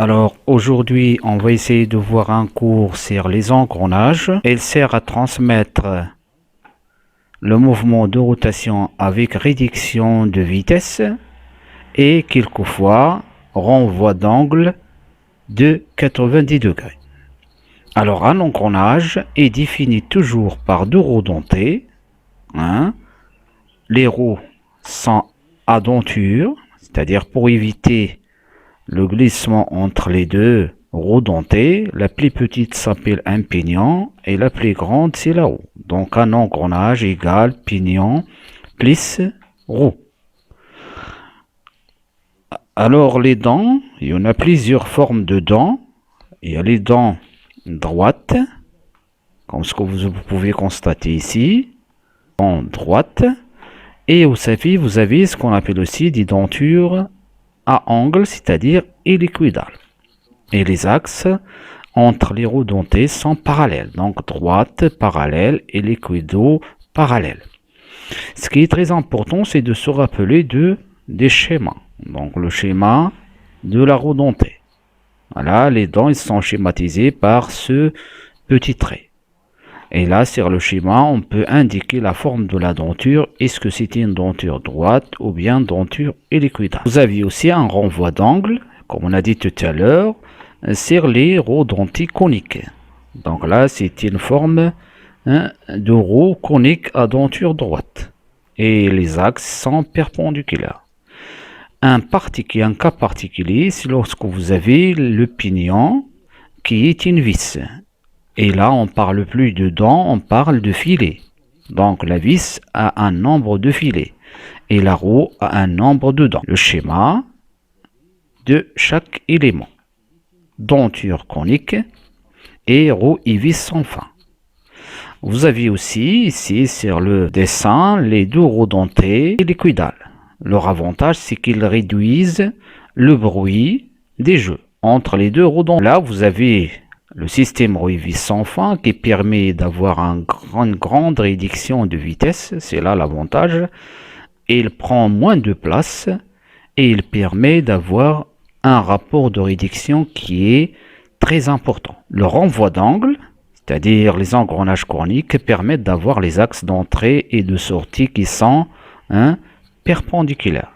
Alors aujourd'hui, on va essayer de voir un cours sur les engrenages. Il sert à transmettre le mouvement de rotation avec réduction de vitesse et quelquefois renvoi d'angle de 90 degrés. Alors un engrenage est défini toujours par deux roues dentées. Les roues sont à denture, c'est-à-dire pour éviter le glissement entre les deux roues dentées. La plus petite s'appelle un pignon et la plus grande c'est la roue. Donc un engrenage égale pignon plus roue. Alors les dents, il y en a plusieurs formes de dents. Il y a les dents droites, comme ce que vous pouvez constater ici, dents droites. Et vous avez ce qu'on appelle aussi des dentures à angle, c'est-à-dire hélicoïdales. Et les axes entre les roues dentées sont parallèles, donc droite, parallèle, hélicoïdaux, parallèle. Ce qui est très important, c'est de se rappeler des schémas. Donc le schéma de la roue dentée. Voilà, les dents ils sont schématisés par ce petit trait. Et là, sur le schéma, on peut indiquer la forme de la denture. Est-ce que c'est une denture droite ou bien denture hélicoïdale? Vous avez aussi un renvoi d'angle, comme on a dit tout à l'heure, sur les roues dentées coniques. Donc là, c'est une forme de roue conique à denture droite. Et les axes sont perpendiculaires. Un cas particulier, c'est lorsque vous avez le pignon qui est une vis. Et là, on parle plus de dents, on parle de filets. Donc la vis a un nombre de filets et la roue a un nombre de dents. Le schéma de chaque élément. Denture conique et roue et vis sans fin. Vous avez aussi ici sur le dessin les deux roues dentées hélicoïdales. Leur avantage, c'est qu'ils réduisent le bruit des jeux entre les deux roues dentées. Là, vous avez le système roue et vis sans fin qui permet d'avoir une grande réduction de vitesse, c'est là l'avantage. Il prend moins de place et il permet d'avoir un rapport de réduction qui est très important. Le renvoi d'angle, c'est-à-dire les engrenages coniques, permettent d'avoir les axes d'entrée et de sortie qui sont perpendiculaires.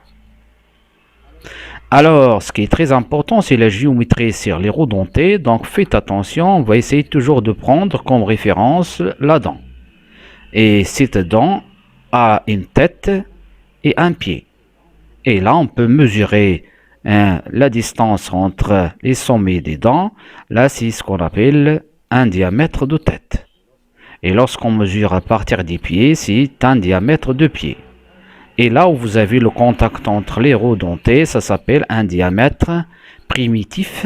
Alors, ce qui est très important, c'est la géométrie sur les roues dentées. Donc, faites attention, on va essayer toujours de prendre comme référence la dent. Et cette dent a une tête et un pied. Et là, on peut mesurer la distance entre les sommets des dents. Là, c'est ce qu'on appelle un diamètre de tête. Et lorsqu'on mesure à partir des pieds, c'est un diamètre de pied. Et là où vous avez le contact entre les roues dentées, ça s'appelle un diamètre primitif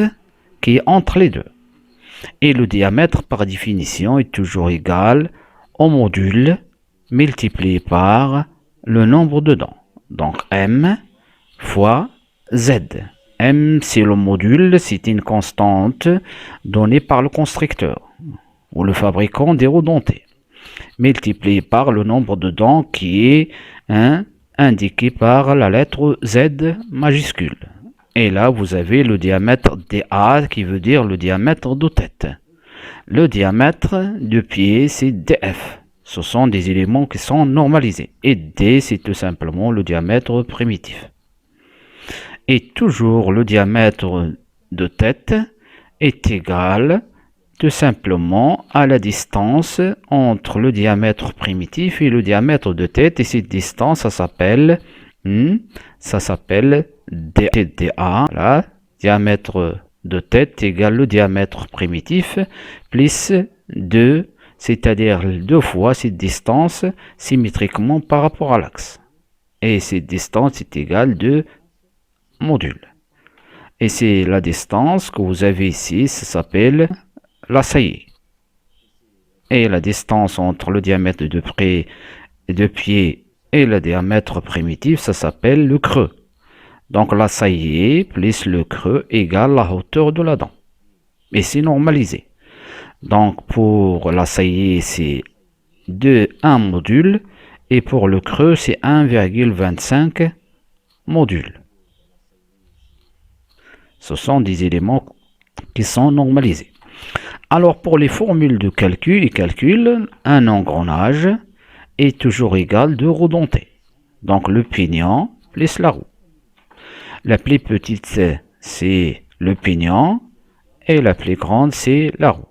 qui est entre les deux. Et le diamètre, par définition, est toujours égal au module multiplié par le nombre de dents. Donc M fois Z. M, c'est le module, c'est une constante donnée par le constructeur ou le fabricant des roues dentées, multiplié par le nombre de dents qui est indiqué par la lettre Z majuscule. Et là, vous avez le diamètre DA qui veut dire le diamètre de tête. Le diamètre de pied, c'est DF. Ce sont des éléments qui sont normalisés. Et D, c'est tout simplement le diamètre primitif. Et toujours le diamètre de tête est égal tout simplement à la distance entre le diamètre primitif et le diamètre de tête. Et cette distance, ça s'appelle DA. Là, diamètre de tête égale le diamètre primitif plus 2, c'est-à-dire 2 fois cette distance symétriquement par rapport à l'axe. Et cette distance est égale 2 modules. Et c'est la distance que vous avez ici, ça s'appelle la saillie. Et la distance entre le diamètre de pied et le diamètre primitif, ça s'appelle le creux. Donc la saillie plus le creux égale la hauteur de la dent. Et c'est normalisé. Donc pour la saillie, c'est 1 module. Et pour le creux, c'est 1,25 module. Ce sont des éléments qui sont normalisés. Alors pour les formules de calcul et calcul, un engrenage est toujours égal 2 roues dentées. Donc le pignon plus la roue. La plus petite c'est le pignon et la plus grande c'est la roue.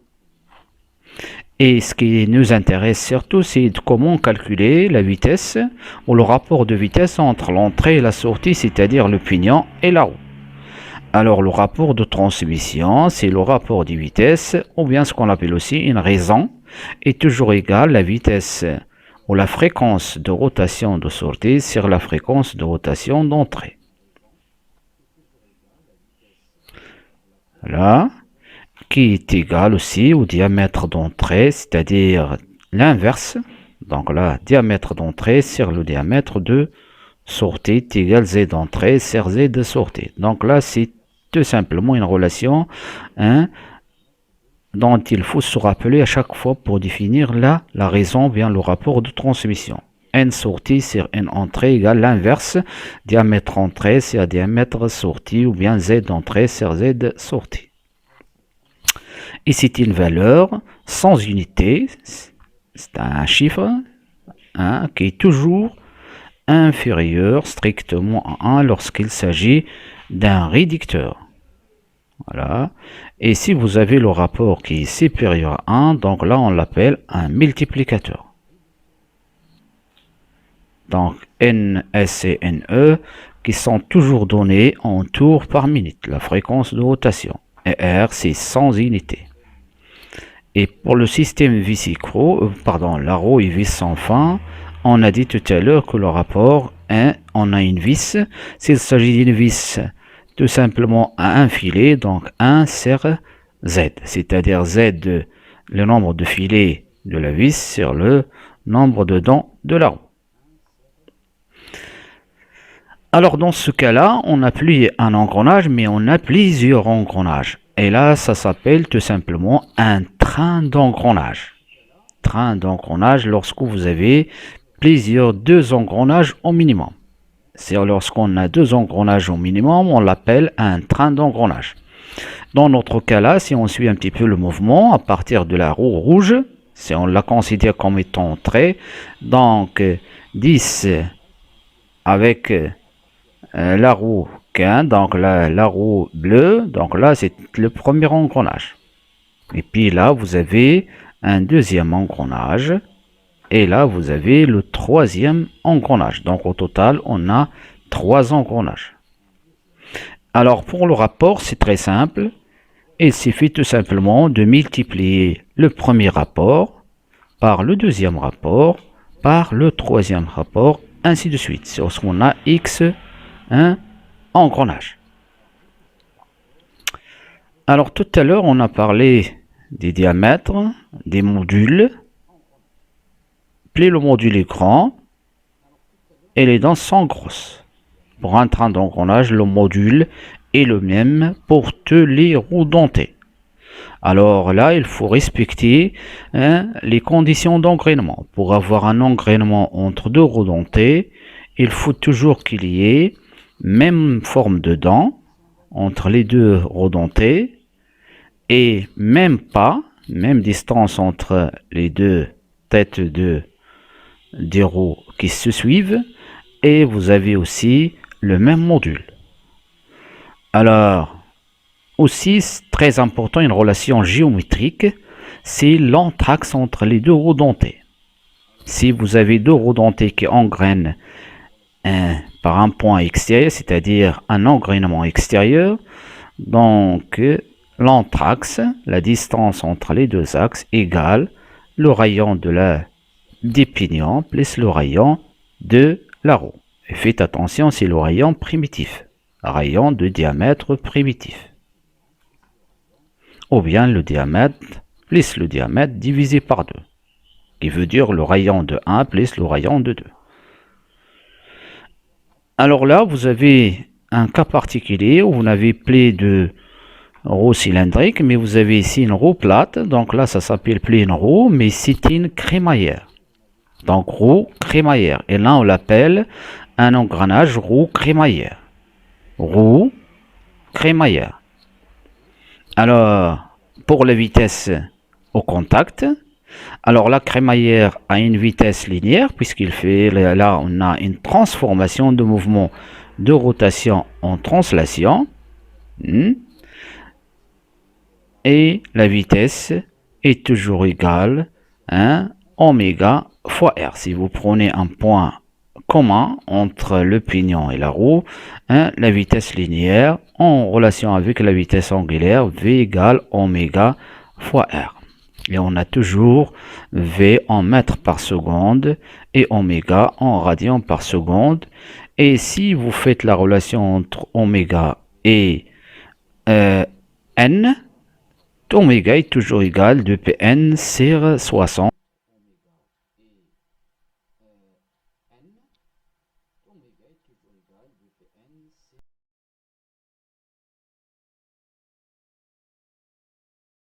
Et ce qui nous intéresse surtout, c'est comment calculer la vitesse ou le rapport de vitesse entre l'entrée et la sortie, c'est-à-dire le pignon et la roue. Alors le rapport de transmission, c'est le rapport de vitesse, ou bien ce qu'on appelle aussi une raison, est toujours égal à la vitesse ou la fréquence de rotation de sortie sur la fréquence de rotation d'entrée. Là, qui est égal aussi au diamètre d'entrée, c'est-à-dire l'inverse. Donc là, diamètre d'entrée sur le diamètre de sortie est égal Z d'entrée sur Z de sortie. Donc là, c'est tout simplement une relation dont il faut se rappeler à chaque fois pour définir la raison, bien le rapport de transmission. N sortie sur N entrée égale l'inverse, diamètre entrée sur diamètre sortie, ou bien Z d'entrée sur Z sortie. Et c'est une valeur sans unité, c'est un chiffre qui est toujours inférieur strictement à 1 lorsqu'il s'agit d'un réducteur. Voilà. Et si vous avez le rapport qui est supérieur à 1, donc là on l'appelle un multiplicateur. Donc N, S et NE qui sont toujours donnés en tours par minute, la fréquence de rotation. Et R c'est 100 unités. Et pour le système vis la roue et vis sans fin, on a dit tout à l'heure que le rapport, on a une vis. S'il s'agit d'une vis, tout simplement à un filet, donc 1 sur Z, c'est-à-dire Z, le nombre de filets de la vis sur le nombre de dents de la roue. Alors dans ce cas-là, on n'a plus un engrenage, mais on a plusieurs engrenages. Et là, ça s'appelle tout simplement un train d'engrenage. Train d'engrenage lorsque vous avez deux engrenages au minimum. C'est lorsqu'on a 2 engrenages au minimum, on l'appelle un train d'engrenage. Dans notre cas là, si on suit un petit peu le mouvement, à partir de la roue rouge, si on la considère comme étant entrée, donc 10 avec la roue 15, donc la roue bleue, donc là c'est le premier engrenage. Et puis là vous avez un deuxième engrenage, et là vous avez le troisième engrenage. Donc au total on a 3 engrenages. Alors pour le rapport c'est très simple, il suffit tout simplement de multiplier le premier rapport par le deuxième rapport par le troisième rapport, ainsi de suite. C'est lorsqu'on a X engrenage. Alors tout à l'heure on a parlé des diamètres, des modules. Plus le module est grand et les dents sont grosses. Pour un train d'engrenage, le module est le même pour tous les roues dentées. Alors là, il faut respecter les conditions d'engrainement. Pour avoir un engrainement entre 2 roues dentées, il faut toujours qu'il y ait même forme de dents entre les 2 roues dentées et même distance entre les 2 têtes des roues qui se suivent, et vous avez aussi le même module. Alors aussi, très important, une relation géométrique, c'est l'entraxe entre les 2 roues dentées. Si vous avez 2 roues dentées qui engrainent par un point extérieur, c'est-à-dire un engrainement extérieur, donc l'entraxe, la distance entre les 2 axes, égale le rayon des pignons plus le rayon de la roue. Et faites attention, c'est le rayon primitif, rayon de diamètre primitif. Ou bien le diamètre plus le diamètre divisé par 2, qui veut dire le rayon de 1 plus le rayon de 2. Alors là, vous avez un cas particulier où vous n'avez plus de roue cylindrique, mais vous avez ici une roue plate. Donc là, ça s'appelle plus une roue, mais c'est une crémaillère. Donc roue crémaillère. Et là, on l'appelle un engrenage roue crémaillère. Roue crémaillère. Alors, pour la vitesse au contact, alors la crémaillère a une vitesse linéaire puisqu'il fait, là on a une transformation de mouvement de rotation en translation. Et la vitesse est toujours égale à oméga fois r. Si vous prenez un point commun entre le pignon et la roue, la vitesse linéaire en relation avec la vitesse angulaire, v égale oméga fois r. Et on a toujours v en mètres par seconde et oméga en radians par seconde. Et si vous faites la relation entre oméga et n, oméga est toujours égal de Pn sur 60.